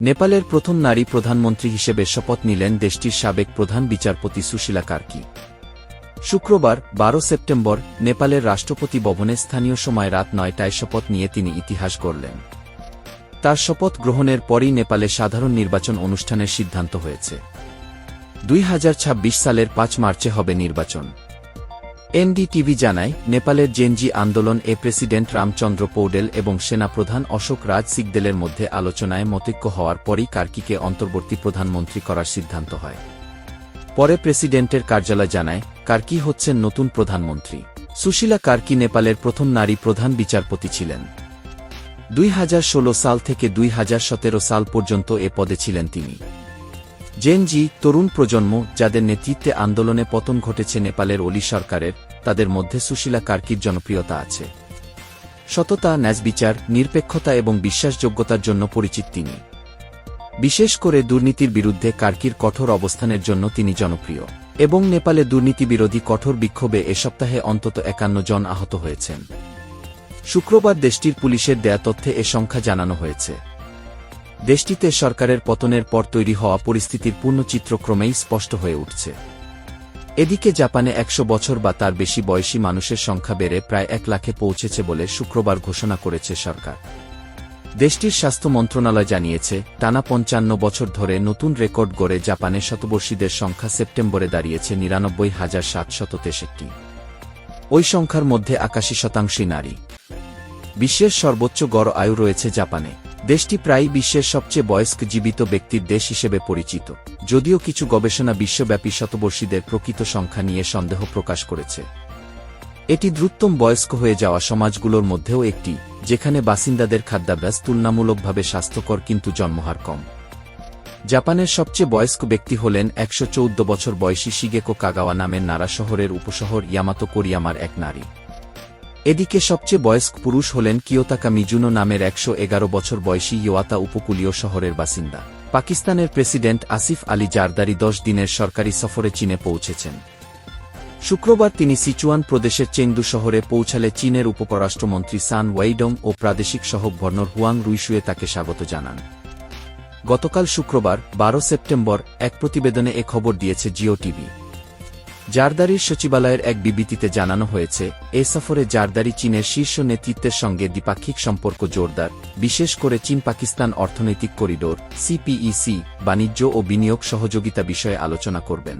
নেপালের প্রথম নারী প্রধানমন্ত্রী হিসেবে শপথ নিলেন দেশটির সাবেক প্রধান বিচারপতি সুশীলা কার্কি। শুক্রবার ১২ সেপ্টেম্বর নেপালের রাষ্ট্রপতি ভবনে স্থানীয় সময় রাত ৯টায় শপথ নিয়ে তিনি ইতিহাস গড়লেন। তার শপথ গ্রহণের পরই নেপালে সাধারণ নির্বাচন অনুষ্ঠানের সিদ্ধান্ত হয়েছে। ২০২৬ সালের ৫ মার্চে হবে নির্বাচন। এনডিটিভি জানায়, নেপালের জেনজি আন্দোলন প্রেসিডেন্ট রামচন্দ্র পৌডেল এবং সেনাপ্রধান অশোক রাজ সিকদেলের মধ্যে আলোচনায় মতৈক্য হওয়ার পরই কার্কিকে অন্তর্বর্তী প্রধানমন্ত্রী করার সিদ্ধান্ত হয়। পরে প্রেসিডেন্টের কার্যালয় জানায়, কার্কি হচ্ছেন নতুন প্রধানমন্ত্রী। সুশীলা কার্কি নেপালের প্রথম নারী প্রধান বিচারপতি ছিলেন। ২০১৬ সাল থেকে ২০১৭ সাল পর্যন্ত এ পদে ছিলেন তিনি। জেনজি তরুণ প্রজন্ম, যাদের নেতৃত্বে আন্দোলনে পতন ঘটেছে নেপালের ওলি সরকারের, তাদের মধ্যে সুশীলা কার্কির জনপ্রিয়তা আছে। সততা, ন্যায়বিচার, নিরপেক্ষতা এবং বিশ্বাসযোগ্যতার জন্য পরিচিত তিনি। বিশেষ করে দুর্নীতির বিরুদ্ধে কার্কির কঠোর অবস্থানের জন্য তিনি জনপ্রিয় এবং নেপালে দুর্নীতিবিরোধী কঠোর বিক্ষোভে এ সপ্তাহে অন্তত ৫১ জন আহত হয়েছেন। শুক্রবার দেশটির পুলিশের দেয়া তথ্যে এ সংখ্যা জানানো হয়েছে। দেশটিতে সরকারের পতনের পর তৈরি হওয়া পরিস্থিতির পূর্ণ চিত্র ক্রমেই স্পষ্ট হয়ে উঠছে। এদিকে জাপানে ১০০ বছর বা তার বেশি বয়সী মানুষের সংখ্যা বেড়ে প্রায় ১ লাখে পৌঁছেছে বলে শুক্রবার ঘোষণা করেছে সরকার। দেশটির স্বাস্থ্য মন্ত্রণালয় জানিয়েছে, টানা ৫৫ বছর ধরে নতুন রেকর্ড গড়ে জাপানে শতবর্ষীদের সংখ্যা সেপ্টেম্বরে দাঁড়িয়েছে ৯৯,৭৬৩। ওই সংখ্যার মধ্যে ৮১% নারী। বিশ্বের সর্বোচ্চ গড় আয়ু রয়েছে জাপানে। দেশটি প্রায়ই বিশ্বের সবচেয়ে বয়স্ক জীবিত ব্যক্তির দেশ হিসেবে পরিচিত, যদিও কিছু গবেষণা বিশ্বব্যাপী শতবর্ষীদের প্রকৃত সংখ্যা নিয়ে সন্দেহ প্রকাশ করেছে। এটি দ্রুততম বয়স্ক হয়ে যাওয়া সমাজগুলোর মধ্যেও একটি, যেখানে বাসিন্দাদের খাদ্যাভ্যাস তুলনামূলকভাবে স্বাস্থ্যকর কিন্তু জন্মহার কম। জাপানের সবচেয়ে বয়স্ক ব্যক্তি হলেন ১১৪ বছর বয়সী শিগেকো কাগাওয়া নামের নারা শহরের উপশহর ইয়ামাতো কোরিয়ামার এক নারী। এদিকে সবচেয়ে বয়স্ক পুরুষ হলেন কিয়োতাকা মিজুনো নামের ১১১ বছর বয়সী ইয়োয়াতা উপকূলীয় শহরের বাসিন্দা। পাকিস্তানের প্রেসিডেন্ট আসিফ আলী জারদারি ১০ দিনের সরকারি সফরে চীনে পৌঁছেছেন। শুক্রবার তিনি সিচুয়ান প্রদেশের চেংদু শহরে পৌঁছালে চীনের উপপররাষ্ট্রমন্ত্রী সান ওয়েইডং ও প্রাদেশিক সহ গভর্নর হুয়াং রুইশুয়ে তাকে স্বাগত জানান। গতকাল শুক্রবার ১২ সেপ্টেম্বর এক প্রতিবেদনে এ খবর দিয়েছে জিও টিভি। জারদারির সচিবালয়ের এক বিবৃতিতে জানানো হয়েছে, এ সফরে জারদারি চীনের শীর্ষ নেতৃত্বের সঙ্গে দ্বিপাক্ষিক সম্পর্ক জোরদার, বিশেষ করে চীন পাকিস্তান অর্থনৈতিক করিডোর সিপিইসি, বাণিজ্য ও বিনিয়োগ সহযোগিতা বিষয়ে আলোচনা করবেন।